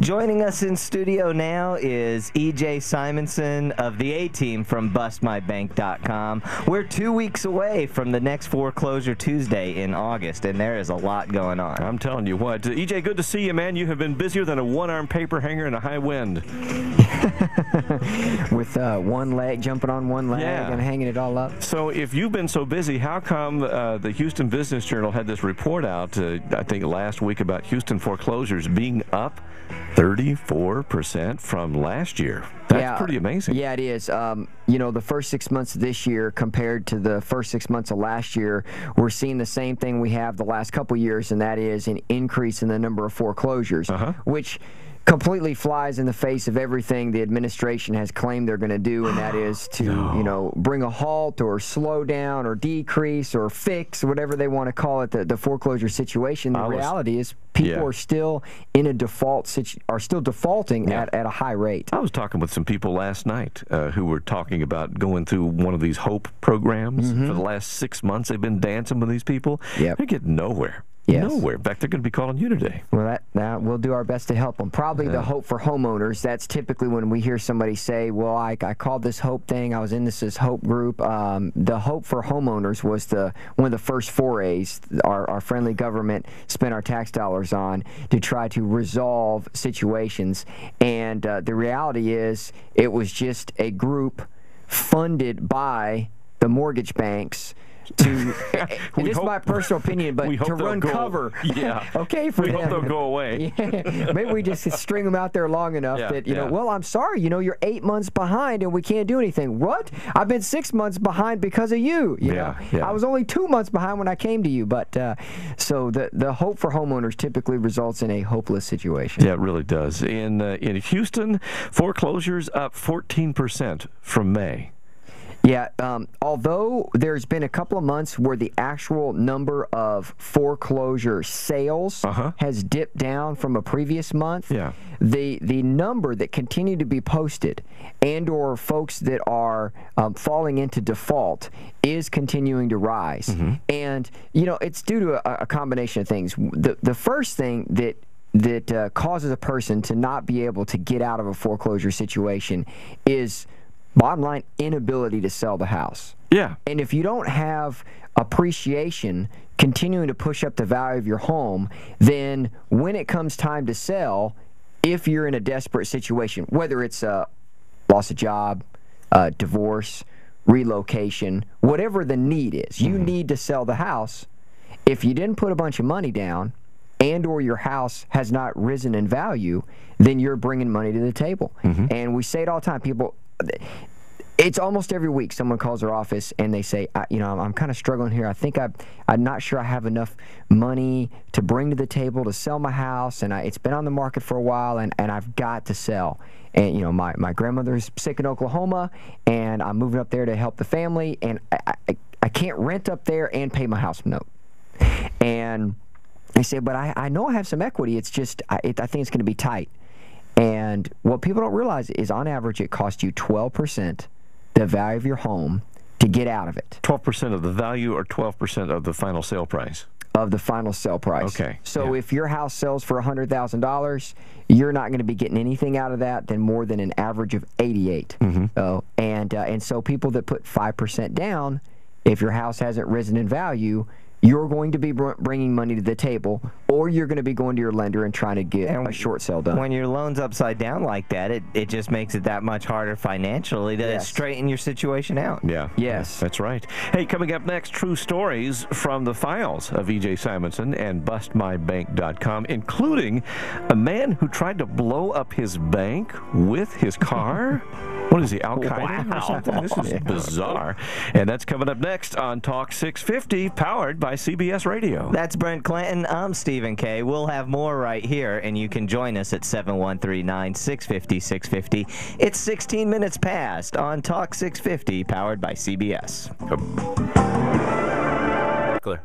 Joining us in studio now is E.J. Simonsen of the A-Team from BustMyBank.com. We're 2 weeks away from the next Foreclosure Tuesday in August, and there is a lot going on. I'm telling you what. E.J., good to see you, man. You have been busier than a one-arm paper hanger in a high wind. With one leg, jumping on one leg and hanging it all up. So if you've been so busy, how come the Houston Business Journal had this report out, I think last week, about Houston foreclosures being up 34% from last year? That's pretty amazing. Yeah, it is. You know, the first 6 months of this year compared to the first 6 months of last year, we're seeing the same thing we have the last couple years, and that is an increase in the number of foreclosures, which completely flies in the face of everything the administration has claimed they're going to do, and that is to, you know, bring a halt or slow down or decrease or fix, whatever they want to call it, the foreclosure situation. The reality is people are still in a default are still defaulting at a high rate. I was talking with some people last night who were talking about going through one of these HOPE programs. For the last 6 months, they've been dancing with these people. They're getting nowhere. Nowhere. In fact, they're going to be calling you today. Well, that we'll do our best to help them. Probably the HOPE for homeowners. That's typically when we hear somebody say, well, I called this HOPE thing. I was in this HOPE group. The HOPE for homeowners was one of the first forays our friendly government spent our tax dollars on to try to resolve situations. And the reality is it was just a group funded by the mortgage banks to, this is my personal opinion, but to run cover. Okay, for we them. hope they'll go away. Maybe we just string them out there long enough that, you know, well, I'm sorry, you know, you're 8 months behind and we can't do anything. What? I've been 6 months behind because of you. You know? I was only 2 months behind when I came to you. But so the HOPE for homeowners typically results in a hopeless situation. Yeah, it really does. In Houston, foreclosures up 14% from May. Yeah, although there's been a couple of months where the actual number of foreclosure sales has dipped down from a previous month, the number that continue to be posted and or folks that are falling into default is continuing to rise. And, you know, it's due to a combination of things. The first thing that causes a person to not be able to get out of a foreclosure situation is, bottom line, inability to sell the house. And if you don't have appreciation continuing to push up the value of your home, then when it comes time to sell, if you're in a desperate situation, whether it's a loss of job, divorce, relocation, whatever the need is, you need to sell the house. If you didn't put a bunch of money down and or your house has not risen in value, then you're bringing money to the table. And we say it all the time. People, it's almost every week someone calls our office and they say, you know, I'm kind of struggling here. I think I'm not sure I have enough money to bring to the table to sell my house, and it's been on the market for a while, and I've got to sell. And, you know, my grandmother's sick in Oklahoma, and I'm moving up there to help the family, and I can't rent up there and pay my house note. And they say, but I know I have some equity. It's just, I think it's going to be tight. And what people don't realize is, on average, it costs you 12% the value of your home to get out of it. 12% of the value or 12% of the final sale price? Of the final sale price. Okay. So if your house sells for $100,000, you're not going to be getting anything out of that than more than an average of 88. And so people that put 5% down, if your house hasn't risen in value, you're going to be bringing money to the table, or you're going to be going to your lender and trying to get a short sale done. When your loan's upside down like that, it just makes it that much harder financially to straighten your situation out. That's right. Hey, coming up next, true stories from the files of E.J. Simonsen and BustMyBank.com, including a man who tried to blow up his bank with his car. What is he, Al-Qaeda or something? This is bizarre. And that's coming up next on Talk 650, powered by CBS Radio. That's Brent Clanton. I'm Stephen K. We'll have more right here, and you can join us at 713-965-650. It's 16 minutes past on Talk 650, powered by CBS. Clear.